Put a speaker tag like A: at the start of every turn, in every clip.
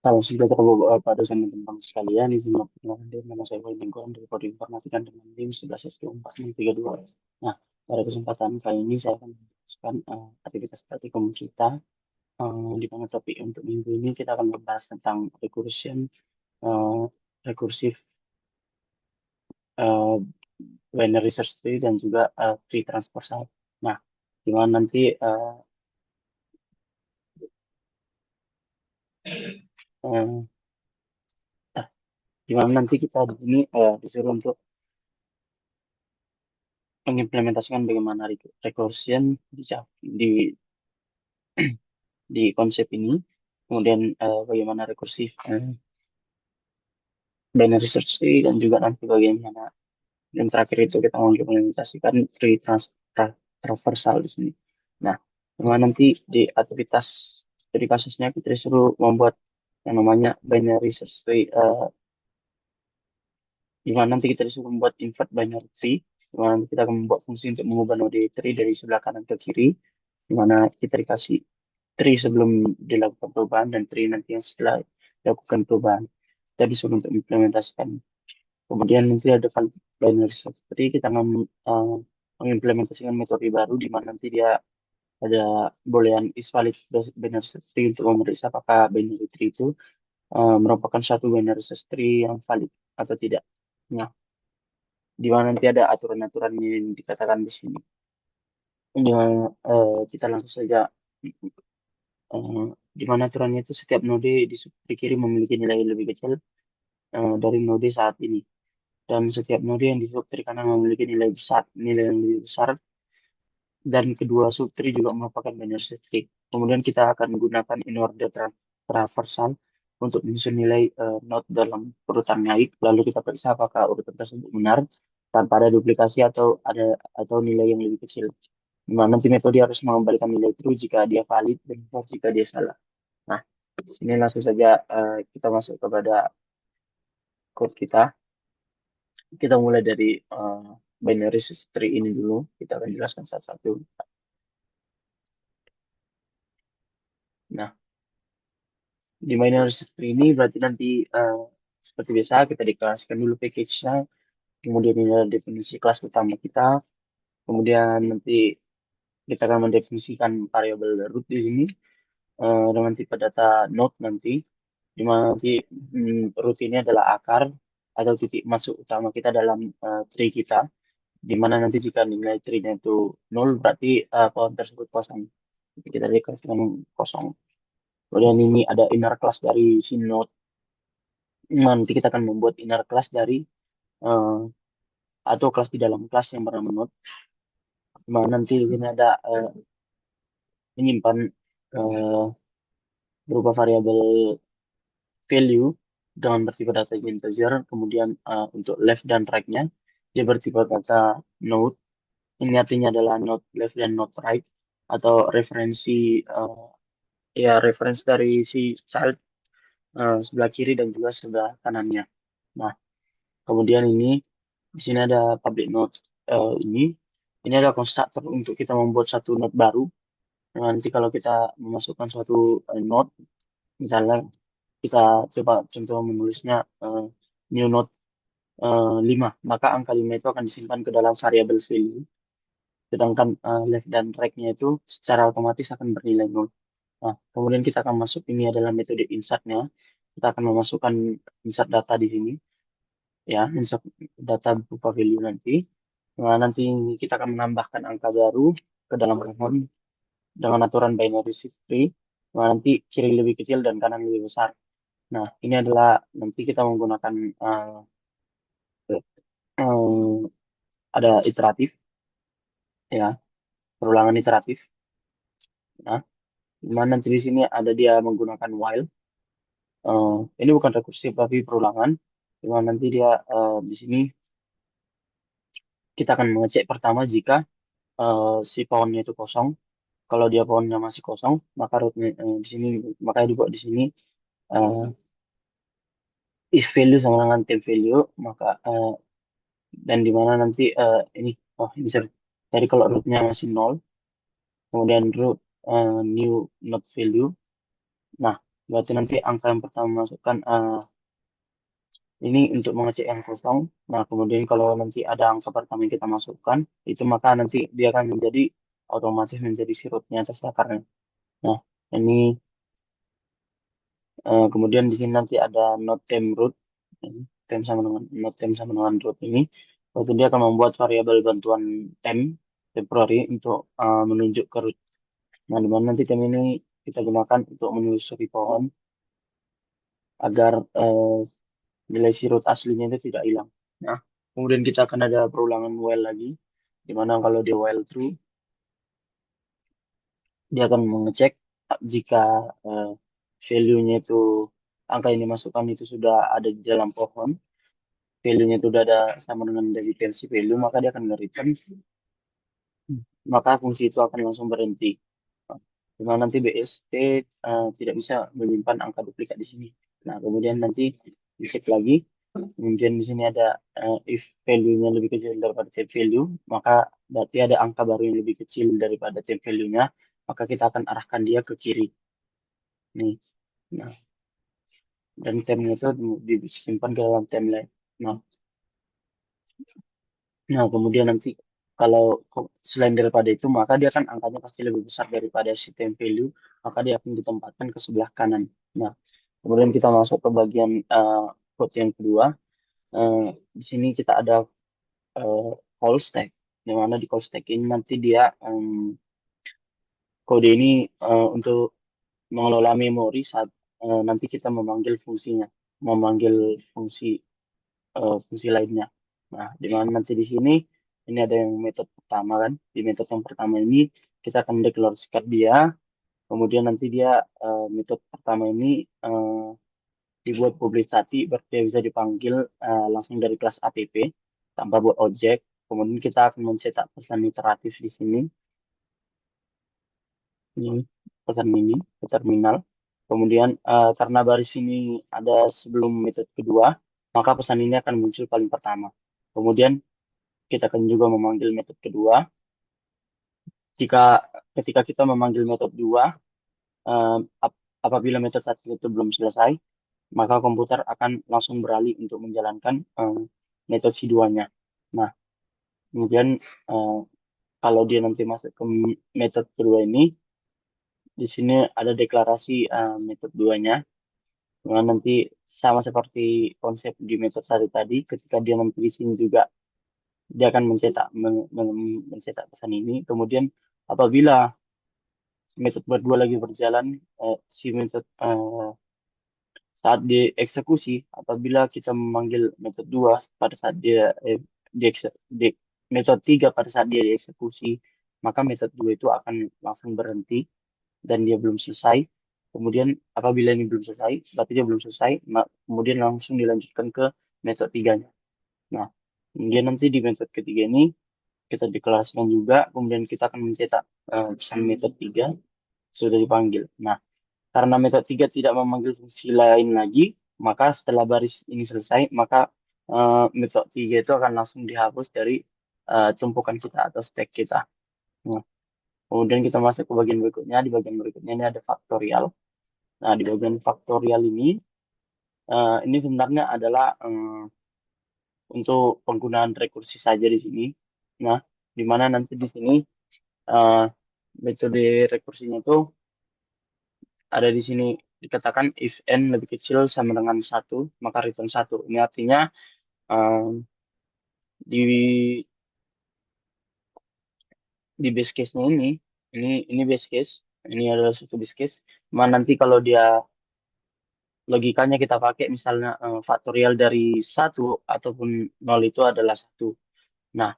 A: Kalau sudah pada teman-teman sekalian, izin perkenalkan diri, nama saya Boy Bengkoran dari Prodi Informatika dengan NIM 11S2432. Nah, pada kesempatan kali ini saya akan menjelaskan aktivitas praktikum kita, di mana topik untuk minggu ini kita akan membahas tentang uh, recursive uh, binary search tree dan juga tree transversal. Nah, di mana nanti uh, di mana nanti kita di sini disuruh untuk mengimplementasikan bagaimana recursion di di konsep ini, kemudian bagaimmana rekursif binary search tree, dan juga nanti bagaimana yang terakhir itu kita mau implementasikan traversal di sini. Nah, memang nanti di aktivitas studi kasusnya kita disuruh membuat yang namanya binary search tree, di mana nanti kita disuruh membuat invert binary tree, di mana nanti kita akan membuat fungsi untuk mengubah node tree dari sebelah kanan ke kiri, di mana kita dikasih tree sebelum dilakukan perubahan dan tree nanti yang setelah dilakukan perubahan. Kita disuruh untuk implementasikan. Kemudian nanti ada binary search tree, kita akan mengimplementasikan metode baru di mana nanti dia ada boolean is valid binary search tree untuk memeriksa apakah binary tree itu merupakan suatu binary search tree yang valid atau tidak. Nah, di mana nanti ada aturan-aturan yang dikatakan di sini. Di mana kita langsung saja, eh, di mana aturannya itu setiap node di sudut kiri memiliki nilai lebih kecil dari node saat ini, dan setiap node yang di sudut kiri kanan memiliki nilai yang lebih besar, dan kedua subtree juga merupakan binary search tree. Kemudian kita akan gunakan in order traversal untuk menyusun nilai node dalam urutan naik, lalu kita periksa apakah urutan tersebut benar tanpa ada duplikasi atau nilai yang lebih kecil. Di mana nanti metode harus mengembalikan nilai true jika dia valid dan false jika dia salah. Nah, sini langsung saja kita masuk kepada code kita. Kita mulai dari binary search tree ini dulu. Kita akan jelaskan satu-satu. Nah, di binary search tree ini berarti nanti seperti biasa kita deklarasikan dulu package-nya. Kemudian ini adalah definisi kelas utama kita. Kemudian nanti kita akan mendefinisikan variabel root di sini dengan tipe data node nanti, di mana nanti root ini adalah akar atau titik masuk utama kita dalam tree kita, di mana nanti jika nilai tree-nya itu nol berarti pohon tersebut kosong. Jadi kita deklarasikan kosong. Kemudian ini ada inner class dari si node. Nanti kita akan membuat inner class dari eh, atau kelas di dalam kelas yang bernama node. Di mana nanti ini ada menyimpan eh, berupa variabel value dengan bertipe data integer. Kemudian untuk left dan right-nya dia bertipe data node. Ini artinya adalah node left dan node right, atau referensi dari si child sebelah kiri dan juga sebelah kanannya. Nah, kemudian ini di sini ada public node, ini ada konstruktor untuk kita membuat satu node baru. Nah, nanti kalau kita memasukkan suatu node, misalnya kita coba contoh menulisnya new node 5, maka angka 5 itu akan disimpan ke dalam variabel value. Sedangkan left dan right-nya itu secara otomatis akan bernilai nol. Nah, kemudian kita akan masuk, ini adalah metode insert-nya. Kita akan memasukkan insert data di sini, ya, insert data berupa value nanti. Nah, nanti kita akan menambahkan angka baru ke dalam pohon dengan aturan binary search tree. Nah, nanti kiri lebih kecil dan kanan lebih besar. Nah, ini adalah nanti kita menggunakan eh, ada iteratif, ya, perulangan iteratif. Nah, di mana nanti di sini ada dia menggunakan while. Ini bukan rekursif tapi perulangan. Di mana nanti dia di sini kita akan mengecek pertama jika si pohonnya itu kosong. Kalau dia pohonnya masih kosong, maka rootnya di sini, makanya dibuat di sini eh, if value sama dengan temp value, maka dan di mana nanti ini, ini sorry. Jadi kalau rootnya masih nol, kemudian root new not value. Nah, Berarti nanti angka yang pertama masukkan ini untuk mengecek yang kosong. Nah, kemudian kalau nanti ada angka pertama yang kita masukkan, itu maka nanti dia akan menjadi otomatis menjadi si rootnya atas akarnya. Nah, ini kemudian di sini nanti ada not temp root. Ini temp sama dengan not temp sama dengan root ini. Waktu dia akan membuat variabel bantuan temp temporary untuk menunjuk ke root. Nah, di mana nanti temp ini kita gunakan untuk menelusuri pohon agar nilai si root aslinya itu tidak hilang. Nah, kemudian kita akan ada perulangan while lagi, di mana kalau dia while true, dia akan mengecek jika eh, value-nya itu angka yang dimasukkan itu sudah ada di dalam pohon, value-nya itu sudah ada sama dengan dari dependency value, maka dia akan return, maka fungsi itu akan langsung berhenti. Di mana nanti BST tidak bisa menyimpan angka duplikat di sini. Nah, kemudian nanti dicek lagi. Kemudian di sini ada if value-nya lebih kecil daripada temp value, maka berarti ada angka baru yang lebih kecil daripada temp value-nya, maka kita akan arahkan dia ke kiri. Nih. Nah, dan temp-nya itu disimpan ke dalam timeline. Nah, nah, kemudian nanti kalau selain daripada itu, maka dia kan angkanya pasti lebih besar daripada si temp value, maka dia akan ditempatkan ke sebelah kanan. Nah, kemudian kita masuk ke bagian code yang kedua. Eh, di sini kita ada eh, call stack, di mana di call stack ini nanti dia kode ini untuk mengelola memori saat nanti kita memanggil fungsinya, memanggil fungsi fungsi lainnya. Nah, di mana nanti di sini ini ada yang metode pertama kan. Di metode yang pertama ini kita akan deklarasikan dia, kemudian nanti dia metode pertama ini eh, dibuat public static, berarti dia bisa dipanggil langsung dari kelas app tanpa buat objek. Kemudian kita akan mencetak pesan iteratif di sini, ini pesan ini ke terminal. Kemudian karena baris ini ada sebelum metode kedua, maka pesan ini akan muncul paling pertama. Kemudian kita akan juga memanggil metode kedua. Jika ketika kita memanggil metode dua, eh, apabila metode satu itu belum selesai, maka komputer akan langsung beralih untuk menjalankan metode si duanya. Nah, kemudian eh, kalau dia nanti masuk ke metode kedua ini, di sini ada deklarasi metode duanya, dengan nanti sama seperti konsep di metode satu tadi, ketika dia nanti di sini juga dia akan mencetak pesan ini. Kemudian apabila metode berdua lagi berjalan, si metode saat dieksekusi, apabila kita memanggil metode 2 pada saat dia metode 3 pada saat dia dieksekusi, maka metode 2 itu akan langsung berhenti dan dia belum selesai. Kemudian apabila ini belum selesai, berarti dia belum selesai, kemudian langsung dilanjutkan ke metode 3-nya. Nah, kemudian nanti di metode ketiga ini kita deklarasikan juga, kemudian kita akan mencetak pesan metode 3 sudah dipanggil. Nah, karena metode 3 tidak memanggil fungsi lain lagi, maka setelah baris ini selesai, maka metode 3 itu akan langsung dihapus dari tumpukan kita atau stack kita. Nah, kemudian kita masuk ke bagian berikutnya. Di bagian berikutnya ini ada faktorial. Nah, di bagian faktorial ini sebenarnya adalah untuk penggunaan rekursi saja di sini. Nah, di mana nanti di sini eh, metode rekursinya itu ada di sini dikatakan if n lebih kecil sama dengan satu, maka return satu. Ini artinya eh, di base case-nya ini base case, ini adalah suatu base case. Mana nanti kalau dia logikanya kita pakai misalnya faktorial dari satu ataupun nol itu adalah satu. Nah,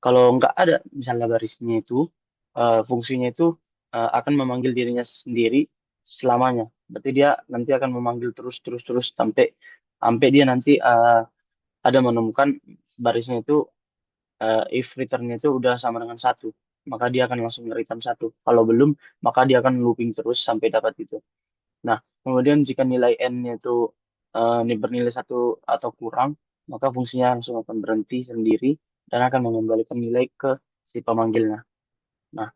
A: kalau nggak ada misalnya barisnya itu, fungsinya itu akan memanggil dirinya sendiri selamanya. Berarti dia nanti akan memanggil terus terus terus sampai sampai dia nanti ada menemukan barisnya itu if returnnya itu udah sama dengan satu, maka dia akan langsung return satu. Kalau belum, maka dia akan looping terus sampai dapat itu. Nah, kemudian jika nilai n-nya itu ini bernilai satu atau kurang, maka fungsinya langsung akan berhenti sendiri dan akan mengembalikan nilai ke si pemanggilnya. Nah,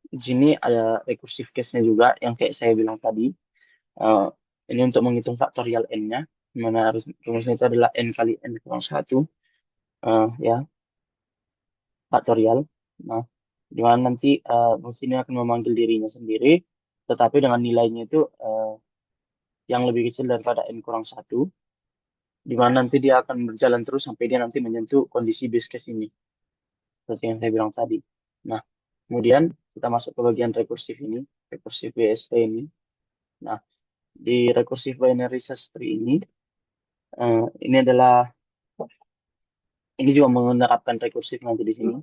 A: Di sini ada recursive case-nya juga yang kayak saya bilang tadi. Eh, ini untuk menghitung faktorial n-nya, di mana rumusnya itu adalah n kali n kurang satu, ya, faktorial. Nah, di mana nanti fungsi ini akan memanggil dirinya sendiri, tetapi dengan nilainya itu yang lebih kecil daripada n kurang satu, di mana nanti dia akan berjalan terus sampai dia nanti menyentuh kondisi base case ini, seperti yang saya bilang tadi. Nah, kemudian kita masuk ke bagian rekursif ini, rekursif BST ini. Nah, di rekursif binary search tree ini, ini adalah ini juga menerapkan rekursif nanti di sini.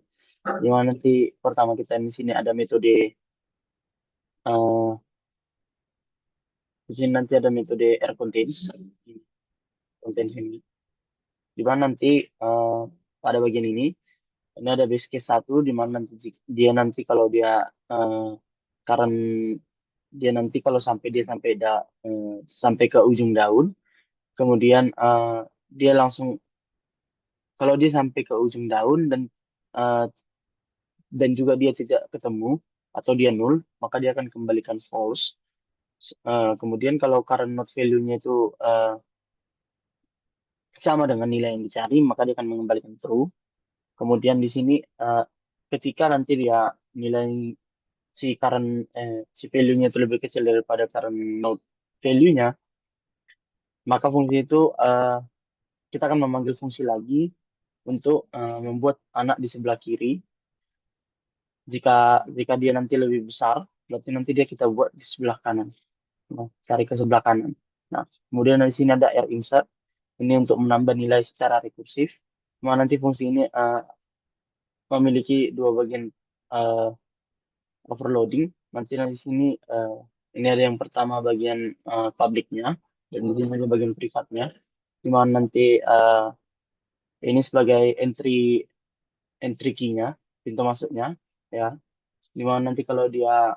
A: Di mana nanti pertama kita di sini ada metode di sini nanti ada metode R contains, contains ini. Di mana nanti pada bagian ini ada base case satu di mana nanti dia nanti kalau dia current dia nanti kalau sampai ke ujung daun, kemudian dia langsung kalau dia sampai ke ujung daun eh, dan juga dia tidak ketemu atau dia null, maka dia akan kembalikan false. Kemudian kalau current node value-nya itu eh, sama dengan nilai yang dicari, maka dia akan mengembalikan true. Kemudian di sini ketika nanti dia nilai si current si value-nya itu lebih kecil daripada current node value-nya, maka fungsi itu kita akan memanggil fungsi lagi untuk membuat anak di sebelah kiri. Jika jika dia nanti lebih besar, berarti nanti dia kita buat di sebelah kanan. Nah, cari ke sebelah kanan. Nah, kemudian di sini ada R insert. Ini untuk menambah nilai secara rekursif. Cuma nanti fungsi ini memiliki dua bagian eh, overloading. Nanti di sini ini ada yang pertama bagian publiknya dan di sini ada bagian privatnya. Di mana nanti ini sebagai entry key-nya, pintu masuknya, ya. Di mana nanti kalau dia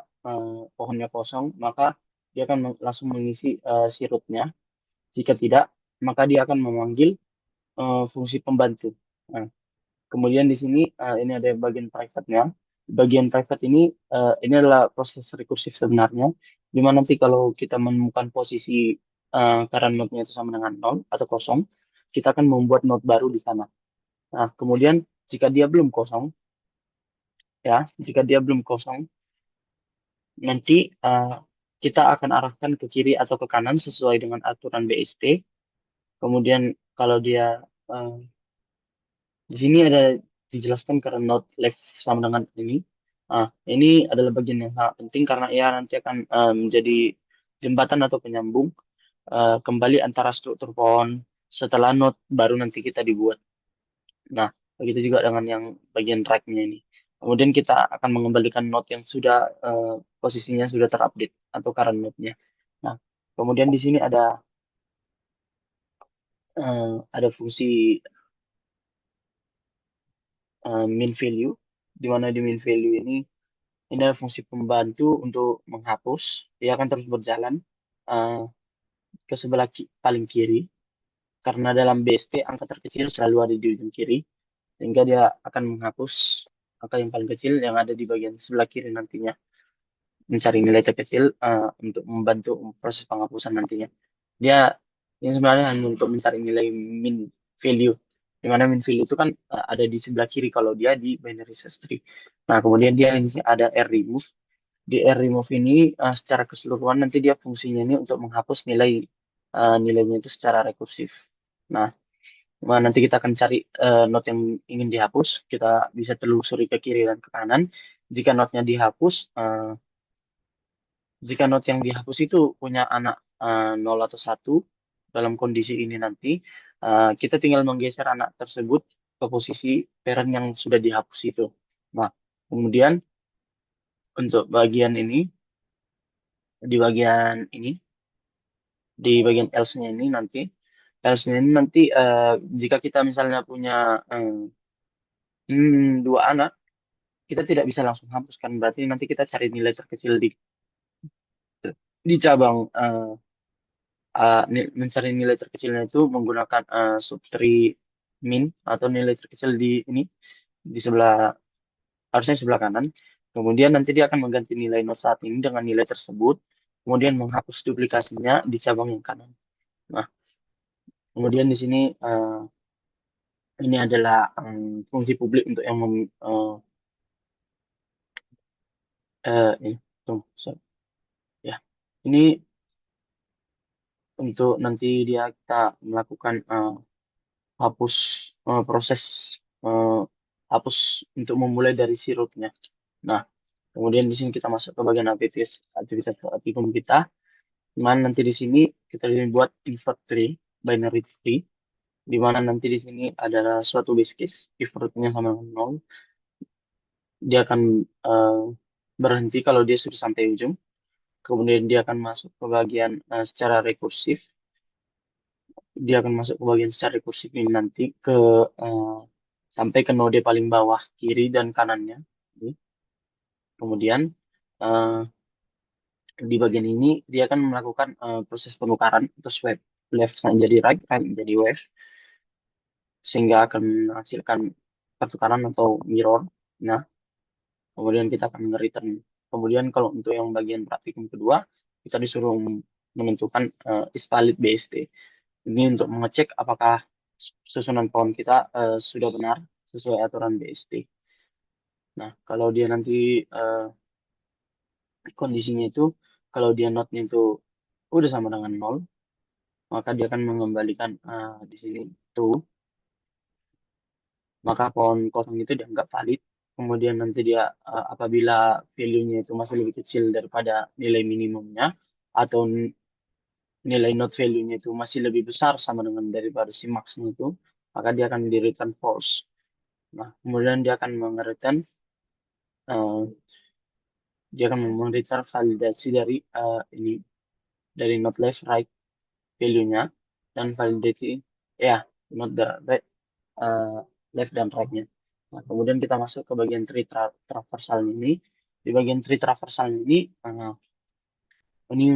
A: pohonnya kosong, maka dia akan langsung mengisi si root-nya. Jika tidak, maka dia akan memanggil fungsi pembantu. Nah, kemudian di sini ini ada bagian private-nya. Bagian private ini adalah proses rekursif sebenarnya, di mana nanti kalau kita menemukan posisi current node-nya itu sama dengan nol atau kosong, kita akan membuat node baru di sana. Nah, kemudian jika dia belum kosong, ya, jika dia belum kosong, nanti eh, kita akan arahkan ke kiri atau ke kanan sesuai dengan aturan BST. Kemudian kalau dia eh, di sini ada dijelaskan karena not left sama dengan ini. Ini adalah bagian yang sangat penting karena ia nanti akan menjadi jembatan atau penyambung kembali antara struktur pohon setelah not baru nanti kita dibuat. Nah, begitu juga dengan yang bagian right-nya ini. Kemudian kita akan mengembalikan node yang sudah posisinya sudah terupdate atau current node-nya. Nah, kemudian di sini ada fungsi min value, di mana di min value ini adalah fungsi pembantu untuk menghapus. Dia akan terus berjalan eh, ke sebelah paling kiri karena dalam BST angka terkecil selalu ada di ujung kiri, sehingga dia akan menghapus angka yang paling kecil yang ada di bagian sebelah kiri nantinya, mencari nilai terkecil untuk membantu proses penghapusan nantinya. Dia ini sebenarnya hanya untuk mencari nilai min value, di mana min value itu kan ada di sebelah kiri kalau dia di binary search tree. Nah, kemudian dia ini ada R remove. Di R remove ini secara keseluruhan nanti dia fungsinya ini untuk menghapus nilainya itu secara rekursif. Nah, nanti kita akan cari node yang ingin dihapus. Kita bisa telusuri ke kiri dan ke kanan. Jika node-nya dihapus, jika node yang dihapus itu punya anak 0 atau satu dalam kondisi ini nanti, kita tinggal menggeser anak tersebut ke posisi parent yang sudah dihapus itu. Nah, kemudian untuk bagian ini, di bagian ini, di bagian else-nya ini nanti, else-nya ini nanti jika kita misalnya punya eh, dua anak, kita tidak bisa langsung hapuskan. Berarti nanti kita cari nilai terkecil di cabang mencari nilai terkecilnya itu menggunakan subtree min atau nilai terkecil di ini di sebelah harusnya sebelah kanan. Kemudian nanti dia akan mengganti nilai not saat ini dengan nilai tersebut, kemudian menghapus duplikasinya di cabang yang kanan. Nah, kemudian di sini ini adalah fungsi publik untuk yang ini, tunggu, sorry. Ya, ini untuk nanti dia kita melakukan hapus proses eh, hapus untuk memulai dari si rootnya. Nah, kemudian di sini kita masuk ke bagian aktivitas aktivitas aktifum kita. Di mana nanti di sini kita buat invert tree, binary tree, di mana nanti di sini adalah suatu base case, if rootnya sama dengan 0, dia akan eh, berhenti kalau dia sudah sampai ujung. Kemudian dia akan masuk ke bagian secara rekursif. Dia akan masuk ke bagian secara rekursif ini nanti ke eh, sampai ke node paling bawah kiri dan kanannya. Kemudian eh, di bagian ini dia akan melakukan proses penukaran atau swipe left jadi right, right jadi left, sehingga akan menghasilkan pertukaran atau mirror. Nah, kemudian kita akan return. Kemudian kalau untuk yang bagian praktikum kedua, kita disuruh menentukan is valid BST. Ini untuk mengecek apakah susunan pohon kita sudah benar sesuai aturan BST. Nah, kalau dia nanti eh, kondisinya itu, kalau dia notnya itu udah sama dengan nol, maka dia akan mengembalikan di sini true, maka pohon kosong itu dianggap valid. Kemudian nanti dia apabila value-nya itu masih lebih kecil daripada nilai minimumnya atau nilai not value-nya itu masih lebih besar sama dengan daripada si max-nya itu, maka dia akan di return false. Nah, kemudian dia akan mengereturn dia akan mereturn validasi dari ini dari not left right value-nya dan validity ya not the right eh, left dan right-nya. Nah, kemudian kita masuk ke bagian tree traversal ini. Di bagian tree traversal ini, ini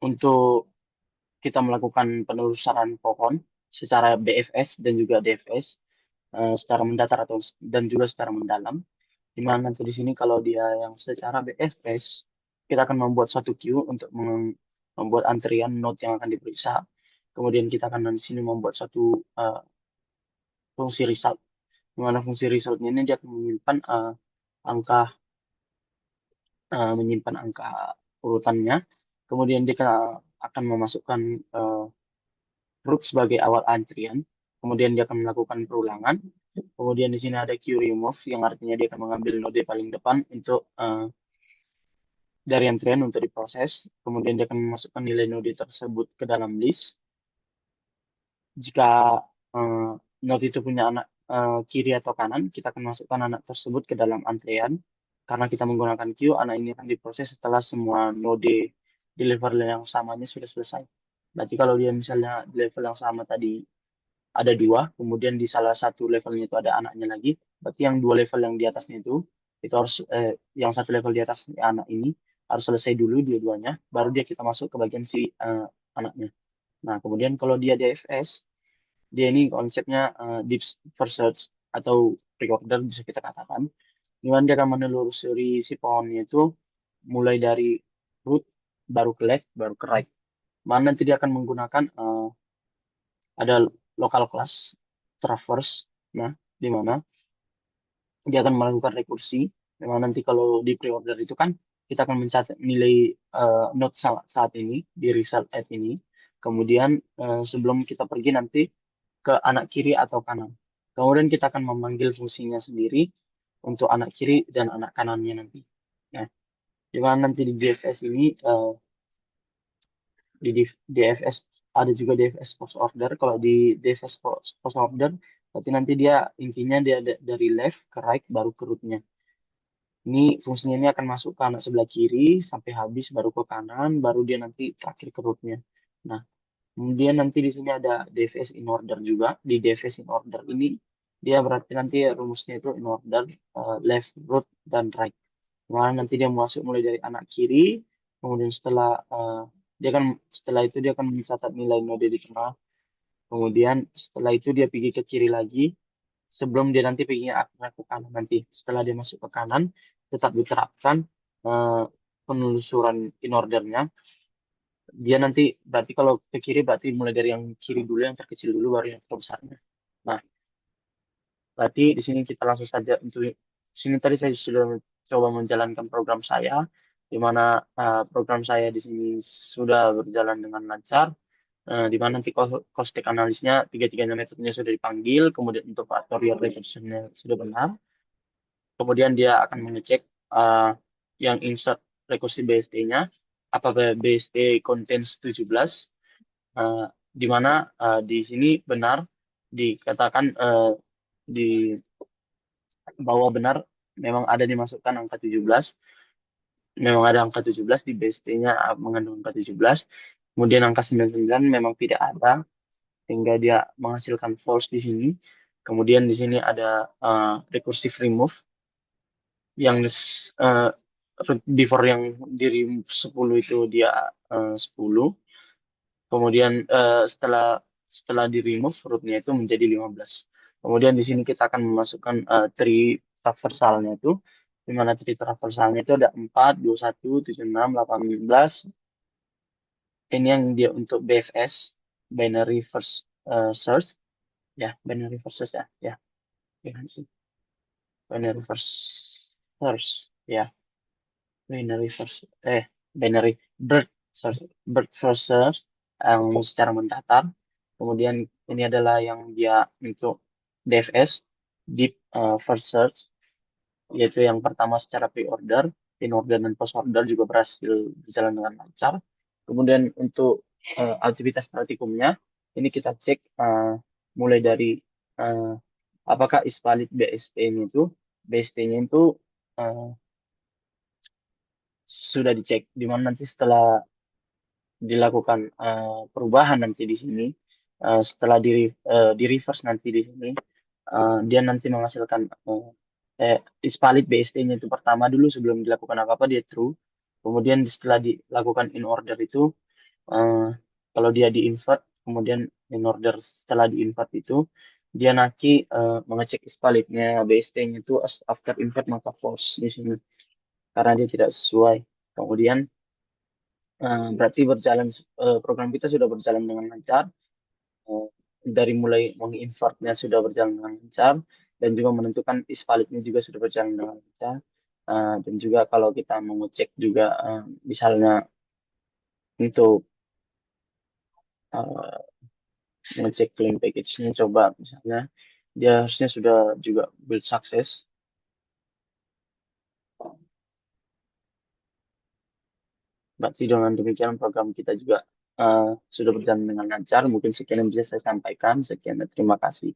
A: untuk kita melakukan penelusuran pohon secara BFS dan juga DFS, secara mendatar atau dan juga secara mendalam. Di mana nanti di sini kalau dia yang secara BFS, kita akan membuat suatu queue untuk membuat antrian node yang akan diperiksa. Kemudian kita akan di sini membuat suatu fungsi result. Di mana fungsi resultnya ini dia akan angka menyimpan angka urutannya. Kemudian dia akan memasukkan uh, root sebagai awal antrian. Kemudian dia akan melakukan perulangan. Kemudian di sini ada queue remove yang artinya dia akan mengambil node paling depan untuk dari antrian untuk diproses. Kemudian dia akan memasukkan nilai node tersebut ke dalam list. Jika eh, node itu punya anak kiri atau kanan, kita akan masukkan anak tersebut ke dalam antrean. Karena kita menggunakan queue, anak ini akan diproses setelah semua node di level yang samanya sudah selesai. Berarti kalau dia misalnya di level yang sama tadi ada dua, kemudian di salah satu levelnya itu ada anaknya lagi, berarti yang dua level yang di atasnya itu harus yang satu level di atas anak ini harus selesai dulu dua-duanya, baru dia kita masuk ke bagian si anaknya. Nah, kemudian kalau dia DFS, dia ini konsepnya deep first search atau pre-order bisa kita katakan. Dengan dia akan menelusuri si pohonnya itu mulai dari root, baru ke left, baru ke right. Mana nanti dia akan menggunakan ada local class traverse, nah, di mana dia akan melakukan rekursi. Memang nanti kalau di pre-order itu kan kita akan mencatat nilai node saat ini di result at ini. Kemudian sebelum kita pergi nanti ke anak kiri atau kanan. Kemudian kita akan memanggil fungsinya sendiri untuk anak kiri dan anak kanannya nanti. Nah, di mana nanti di DFS ini di DFS ada juga DFS post order. Kalau di DFS post order, berarti nanti dia intinya dia dari left ke right baru ke rootnya. Ini fungsinya ini akan masuk ke anak sebelah kiri sampai habis baru ke kanan, baru dia nanti terakhir ke rootnya. Nah, kemudian nanti di sini ada DFS in order juga. Di DFS in order ini dia berarti nanti rumusnya itu in order left, root, dan right. Dimana nanti dia masuk mulai dari anak kiri, kemudian dia kan setelah itu dia akan mencatat nilai node di tengah. Kemudian setelah itu dia pergi ke kiri lagi sebelum dia nanti pergi ke kanan nanti. Setelah dia masuk ke kanan, tetap diterapkan eh, penelusuran in ordernya. Dia nanti berarti kalau ke kiri berarti mulai dari yang kiri dulu, yang terkecil dulu baru yang terbesarnya. Nah, berarti di sini kita langsung saja untuk sini tadi saya sudah coba menjalankan program saya, di mana program saya di sini sudah berjalan dengan lancar, di mana nanti costek analisnya tiga-tiganya metodenya sudah dipanggil, kemudian untuk factorial regressionnya sudah benar, kemudian dia akan mengecek uh, yang insert rekursi BST-nya, apakah BST contains 17, uh, di mana di sini benar dikatakan di bahwa benar memang ada dimasukkan angka 17, memang ada angka 17 di BST-nya mengandung angka 17, kemudian angka 99 memang tidak ada, sehingga dia menghasilkan false di sini. Kemudian di sini ada recursive remove yang uh, before yang di remove 10 itu dia 10. Kemudian setelah setelah di remove rootnya itu menjadi 15. Kemudian di sini kita akan memasukkan tree traversalnya itu, di mana tree traversalnya itu ada 4, 21, 76, 18. Ini yang dia untuk BFS, binary first search, ya, binary first search, ya, ya, gimana sih? Binary first search, ya, binary first, binary bird, sorry, bird first search yang secara mendatar. Kemudian ini adalah yang dia untuk DFS, deep first search, yaitu yang pertama secara pre-order, in-order dan post-order juga berhasil berjalan dengan lancar. Kemudian untuk aktivitas praktikumnya, ini kita cek mulai dari uh, apakah is valid BST-nya itu, BST-nya itu uh, sudah dicek, di mana nanti setelah dilakukan perubahan nanti di sini, setelah di reverse nanti di sini, dia nanti menghasilkan is valid BST-nya itu pertama dulu sebelum dilakukan apa-apa dia true. Kemudian setelah dilakukan in order itu, eh, kalau dia di invert, kemudian in order setelah di invert itu, dia nanti mengecek is validnya BST-nya itu after invert maka false di sini karena dia tidak sesuai. Kemudian berarti program kita sudah berjalan dengan lancar. Eh, dari mulai menginvertnya sudah berjalan dengan lancar dan juga menentukan is validnya juga sudah berjalan dengan lancar. Dan juga kalau kita mengecek juga misalnya untuk eh, mengecek claim package-nya coba misalnya dia harusnya sudah juga build sukses. Berarti dengan demikian program kita juga sudah berjalan dengan lancar. Mungkin sekian yang bisa saya sampaikan. Sekian dan terima kasih.